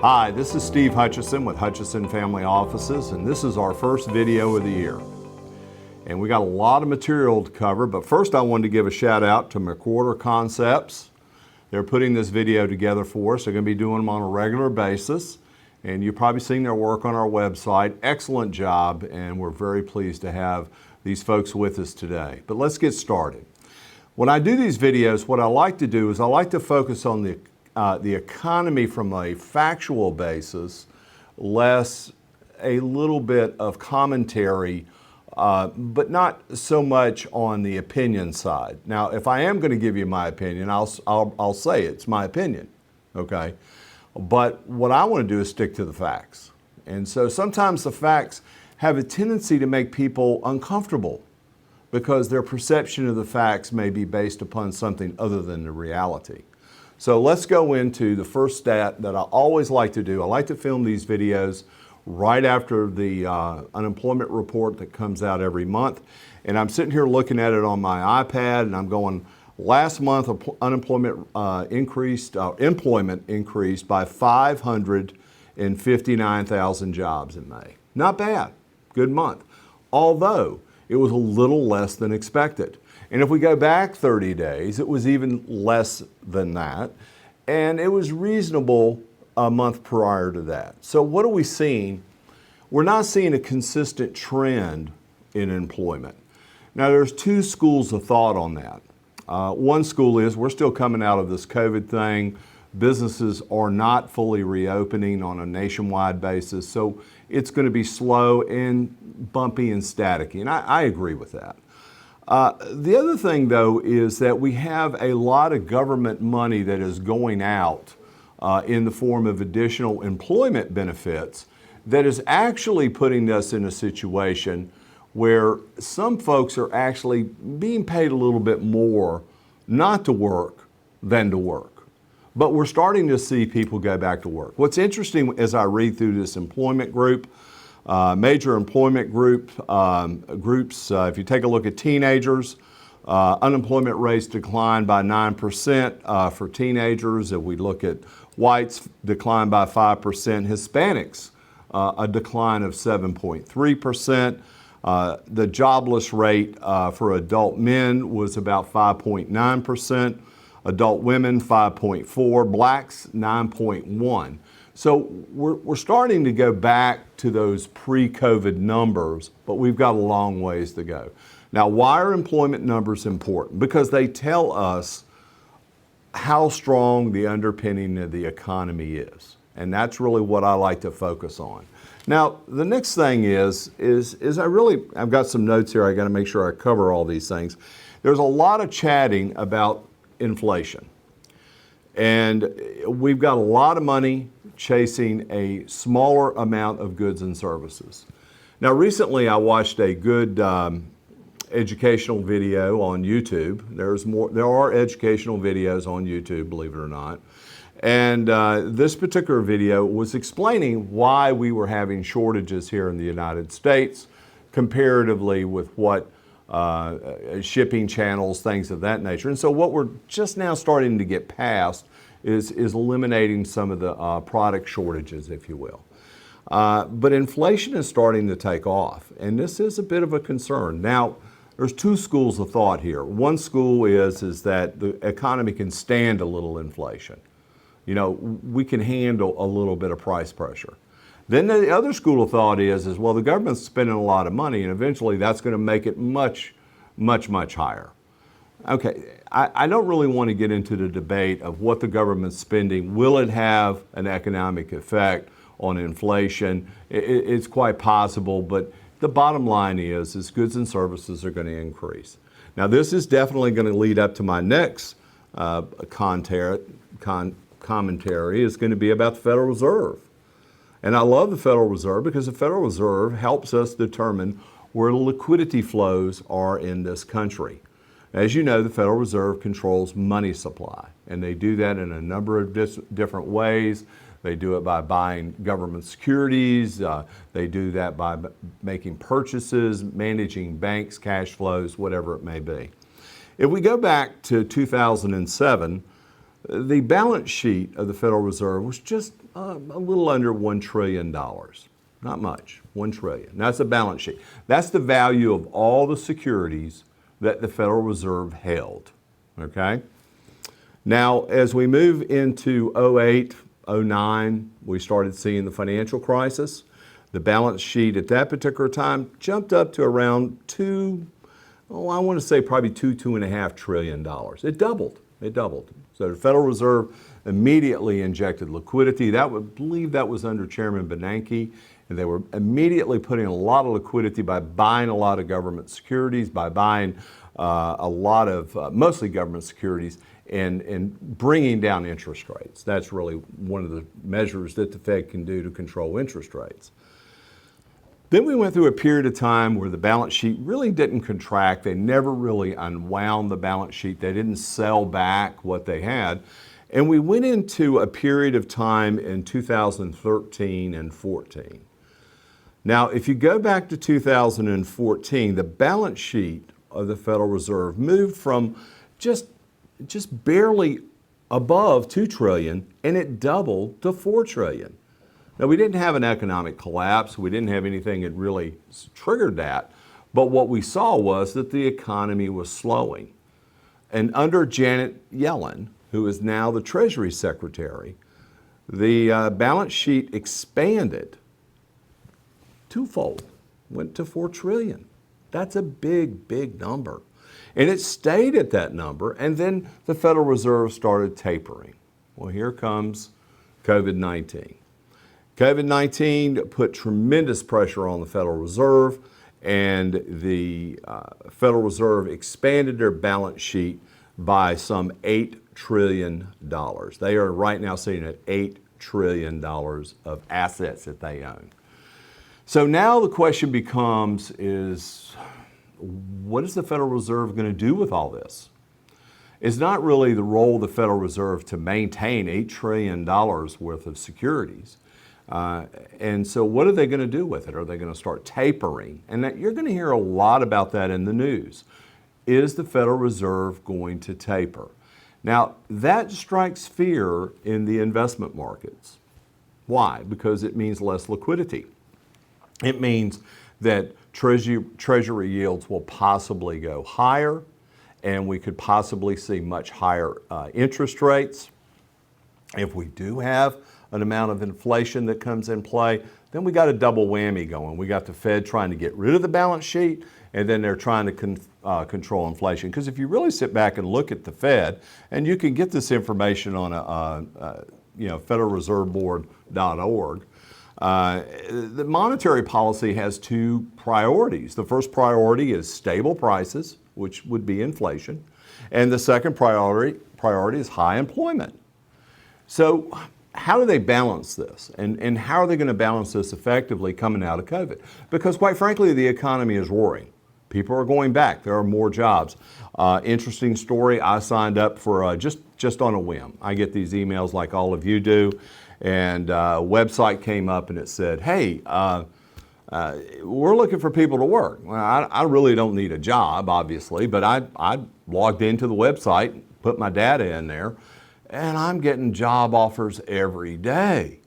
Hi, this is Steve Hutchinson with Hutchinson Family Offices, and this is our first video of the year. And we got a lot of material to cover, but first I wanted to give a shout out to McWhorter Concepts. They're putting this video together for us. They're going to be doing them on a regular basis, and you've probably seen their work on our website. Excellent job, and we're very pleased to have these folks with us today. But let's get started. When I do these videos, what I like to do is I like to focus on the economy from a factual basis, less a little bit of commentary, but not so much on the opinion side. Now, if I am going to give you my opinion, I'll say it's my opinion, okay? But what I want to do is stick to the facts. And so sometimes the facts have a tendency to make people uncomfortable because their perception of the facts may be based upon something other than the reality. So let's go into the first stat that I always like to do. I like to film these videos right after the unemployment report that comes out every month. And I'm sitting here looking at it on my iPad and I'm going, last month employment increased by 559,000 jobs in May. Not bad, good month. Although it was a little less than expected. And if we go back 30 days, it was even less than that. And it was reasonable a month prior to that. So what are we seeing? We're not seeing a consistent trend in employment. Now there's two schools of thought on that. One school is we're still coming out of this COVID thing. Businesses are not fully reopening on a nationwide basis. So it's going to be slow and bumpy and staticky. And I agree with that. The other thing, though, is that we have a lot of government money that is going out in the form of additional employment benefits that is actually putting us in a situation where some folks are actually being paid a little bit more not to work than to work. But we're starting to see people go back to work. What's interesting as I read through this employment group, major employment groups, if you take a look at teenagers, unemployment rates declined by 9% for teenagers. If we look at whites, declined by 5%. Hispanics, a decline of 7.3%. The jobless rate for adult men was about 5.9%. Adult women, 5.4%. Blacks, 9.1%. So we're starting to go back to those pre-COVID numbers, but we've got a long ways to go. Now, why are employment numbers important? Because they tell us how strong the underpinning of the economy is. And that's really what I like to focus on. Now, the next thing is I've got some notes here. I got to make sure I cover all these things. There's a lot of chatting about inflation. And we've got a lot of money chasing a smaller amount of goods and services. Now, recently I watched a good educational video on YouTube. There are educational videos on YouTube, believe it or not. And this particular video was explaining why we were having shortages here in the United States comparatively with what shipping channels, things of that nature. And so what we're just now starting to get past is eliminating some of the product shortages, if you will. But inflation is starting to take off, and this is a bit of a concern. Now, there's two schools of thought here. One school is that the economy can stand a little inflation. You know, we can handle a little bit of price pressure. Then the other school of thought is well, the government's spending a lot of money, and eventually that's going to make it much, much, much higher. Okay, I don't really want to get into the debate of what the government's spending. Will it have an economic effect on inflation? It's quite possible, but the bottom line is goods and services are going to increase. Now, this is definitely going to lead up to my next commentary is going to be about the Federal Reserve. And I love the Federal Reserve because the Federal Reserve helps us determine where the liquidity flows are in this country. As you know, the Federal Reserve controls money supply, and they do that in a number of different ways. They do it by buying government securities. They do that by making purchases, managing banks' cash flows, whatever it may be. If we go back to 2007, the balance sheet of the Federal Reserve was just a little under $1 trillion. Not much, $1 trillion. That's the balance sheet. That's the value of all the securities that the Federal Reserve held, okay? Now, as we move into 08, 09, we started seeing the financial crisis. The balance sheet at that particular time jumped up to around I want to say probably $2.5 trillion. It doubled. So the Federal Reserve immediately injected liquidity. I believe that was under Chairman Bernanke, and they were immediately putting a lot of liquidity by buying a lot of government securities, by buying a lot of mostly government securities, and bringing down interest rates. That's really one of the measures that the Fed can do to control interest rates. Then we went through a period of time where the balance sheet really didn't contract. They never really unwound the balance sheet. They didn't sell back what they had. And we went into a period of time in 2013 and 14. Now, if you go back to 2014, the balance sheet of the Federal Reserve moved from just barely above $2 trillion, and it doubled to $4 trillion. Now, we didn't have an economic collapse. We didn't have anything that really triggered that. But what we saw was that the economy was slowing. And under Janet Yellen, who is now the Treasury Secretary, the balance sheet expanded twofold, went to $4 trillion. That's a big, big number. And it stayed at that number, and then the Federal Reserve started tapering. Well, here comes COVID-19. COVID-19 put tremendous pressure on the Federal Reserve, and the Federal Reserve expanded their balance sheet by some $8 trillion. They are right now sitting at $8 trillion of assets that they own. So now the question becomes what is the Federal Reserve going to do with all this? It's not really the role of the Federal Reserve to maintain $8 trillion worth of securities. And so what are they going to do with it? Are they going to start tapering? And you're going to hear a lot about that in the news. Is the Federal Reserve going to taper? Now, that strikes fear in the investment markets. Why? Because it means less liquidity. It means that Treasury yields will possibly go higher, and we could possibly see much higher interest rates. If we do have an amount of inflation that comes in play, then we got a double whammy going. We got the Fed trying to get rid of the balance sheet, and then they're trying to control inflation. Because if you really sit back and look at the Fed, and you can get this information on federalreserveboard.org, the monetary policy has two priorities. The first priority is stable prices, which would be inflation, and the second priority is high employment. So how do they balance this? And how are they going to balance this effectively coming out of COVID? Because quite frankly, the economy is roaring. People are going back. There are more jobs. Interesting story, I signed up for just on a whim. I get these emails like all of you do, and a website came up and it said, hey, we're looking for people to work. Well, I really don't need a job, obviously, but I logged into the website, put my data in there, and I'm getting job offers every day.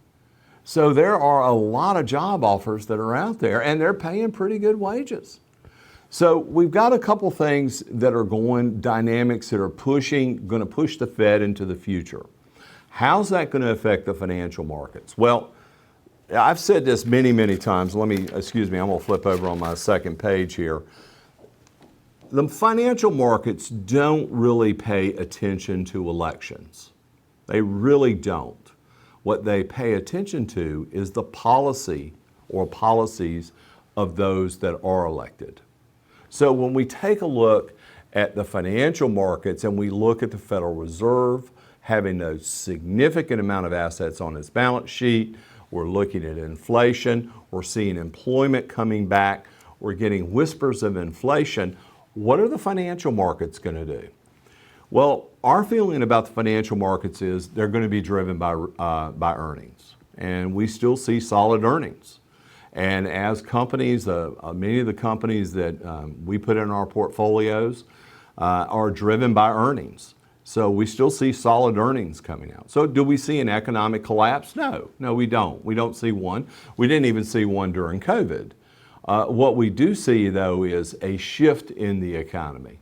So there are a lot of job offers that are out there, and they're paying pretty good wages. So we've got a couple things that are dynamics that are going to push the Fed into the future. How's that going to affect the financial markets? Well, I've said this many, many times. I'm going to flip over on my second page here. The financial markets don't really pay attention to elections. They really don't. What they pay attention to is the policy or policies of those that are elected. So when we take a look at the financial markets and we look at the Federal Reserve having a significant amount of assets on its balance sheet, we're looking at inflation, we're seeing employment coming back, we're getting whispers of inflation. What are the financial markets going to do? Well, our feeling about the financial markets is they're going to be driven by earnings. And we still see solid earnings. And as companies, many of the companies that we put in our portfolios are driven by earnings. So we still see solid earnings coming out. So do we see an economic collapse? No, we don't. We don't see one. We didn't even see one during COVID. What we do see, though, is a shift in the economy.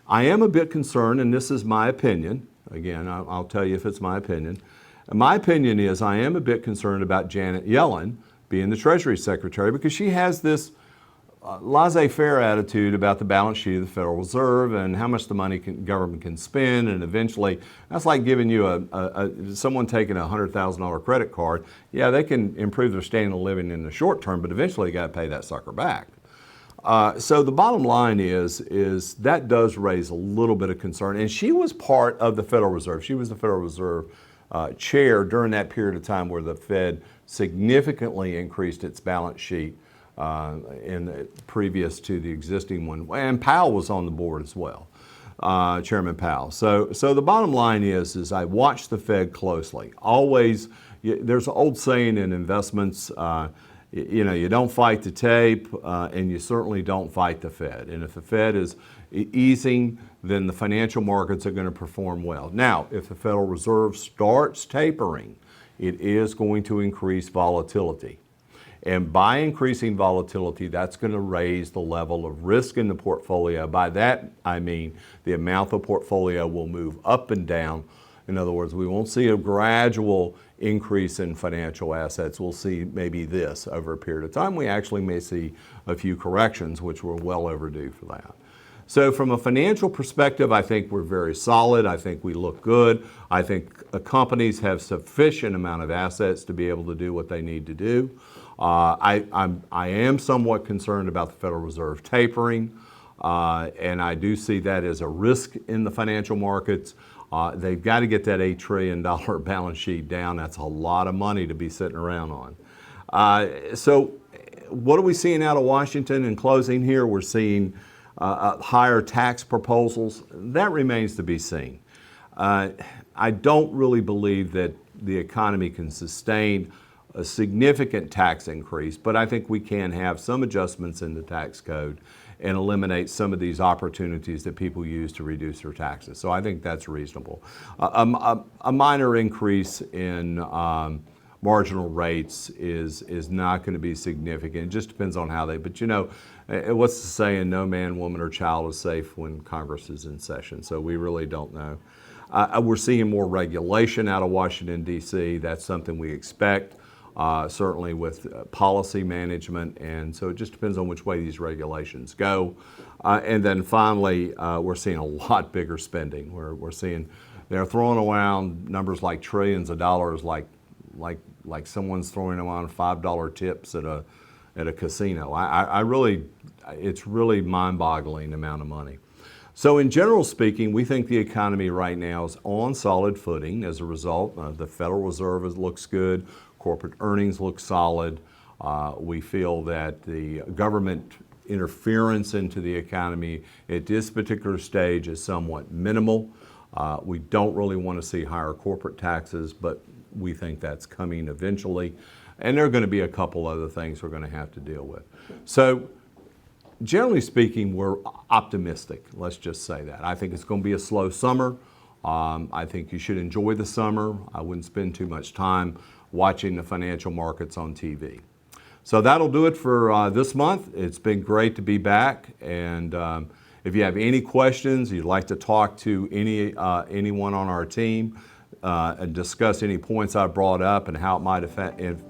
I am a bit concerned, and this is my opinion. Again, I'll tell you if it's my opinion. My opinion is I am a bit concerned about Janet Yellen being the Treasury Secretary because she has this laissez-faire attitude about the balance sheet of the Federal Reserve and how much the money government can spend, and eventually that's like giving you someone taking a $100,000 credit card. Yeah, they can improve their standard of living in the short term, but eventually you got to pay that sucker back. So the bottom line is that does raise a little bit of concern. And she was part of the Federal Reserve. She was the Federal Reserve chair during that period of time where the Fed significantly increased its balance sheet previous to the existing one. And Powell was on the board as well, Chairman Powell. So the bottom line is I watch the Fed closely. Always, there's an old saying in investments, you don't fight the tape, and you certainly don't fight the Fed. And if the Fed is easing, then the financial markets are going to perform well. Now, if the Federal Reserve starts tapering, it is going to increase volatility. And by increasing volatility, that's going to raise the level of risk in the portfolio. By that, I mean the amount of portfolio will move up and down. In other words, we won't see a gradual increase in financial assets. We'll see maybe this over a period of time. We actually may see a few corrections, which we're well overdue for that. So from a financial perspective, I think we're very solid. I think we look good. I think companies have sufficient amount of assets to be able to do what they need to do. I am somewhat concerned about the Federal Reserve tapering, and I do see that as a risk in the financial markets. They've got to get that $8 trillion balance sheet down. That's a lot of money to be sitting around on. So what are we seeing out of Washington in closing here? We're seeing higher tax proposals. That remains to be seen. I don't really believe that the economy can sustain a significant tax increase, but I think we can have some adjustments in the tax code and eliminate some of these opportunities that people use to reduce their taxes. So I think that's reasonable. A minor increase in marginal rates is not going to be significant. It just depends on how but what's the saying, no man, woman, or child is safe when Congress is in session. So we really don't know. We're seeing more regulation out of Washington, D.C. That's something we expect. Certainly with policy management, and so it just depends on which way these regulations go. And then finally, we're seeing a lot bigger spending. We're seeing they're throwing around numbers like trillions of dollars, like someone's throwing around $5 tips at a casino. It's really mind-boggling amount of money. So in general speaking, we think the economy right now is on solid footing. As a result, the Federal Reserve looks good. Corporate earnings look solid. We feel that the government interference into the economy at this particular stage is somewhat minimal. We don't really want to see higher corporate taxes, but we think that's coming eventually. And there are going to be a couple other things we're going to have to deal with. So generally speaking, we're optimistic. Let's just say that. I think it's going to be a slow summer. I think you should enjoy the summer. I wouldn't spend too much time watching the financial markets on TV. So that'll do it for this month. It's been great to be back. And if you have any questions, you'd like to talk to anyone on our team and discuss any points I brought up and how it might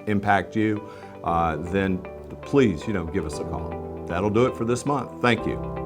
impact you, then please, give us a call. That'll do it for this month. Thank you.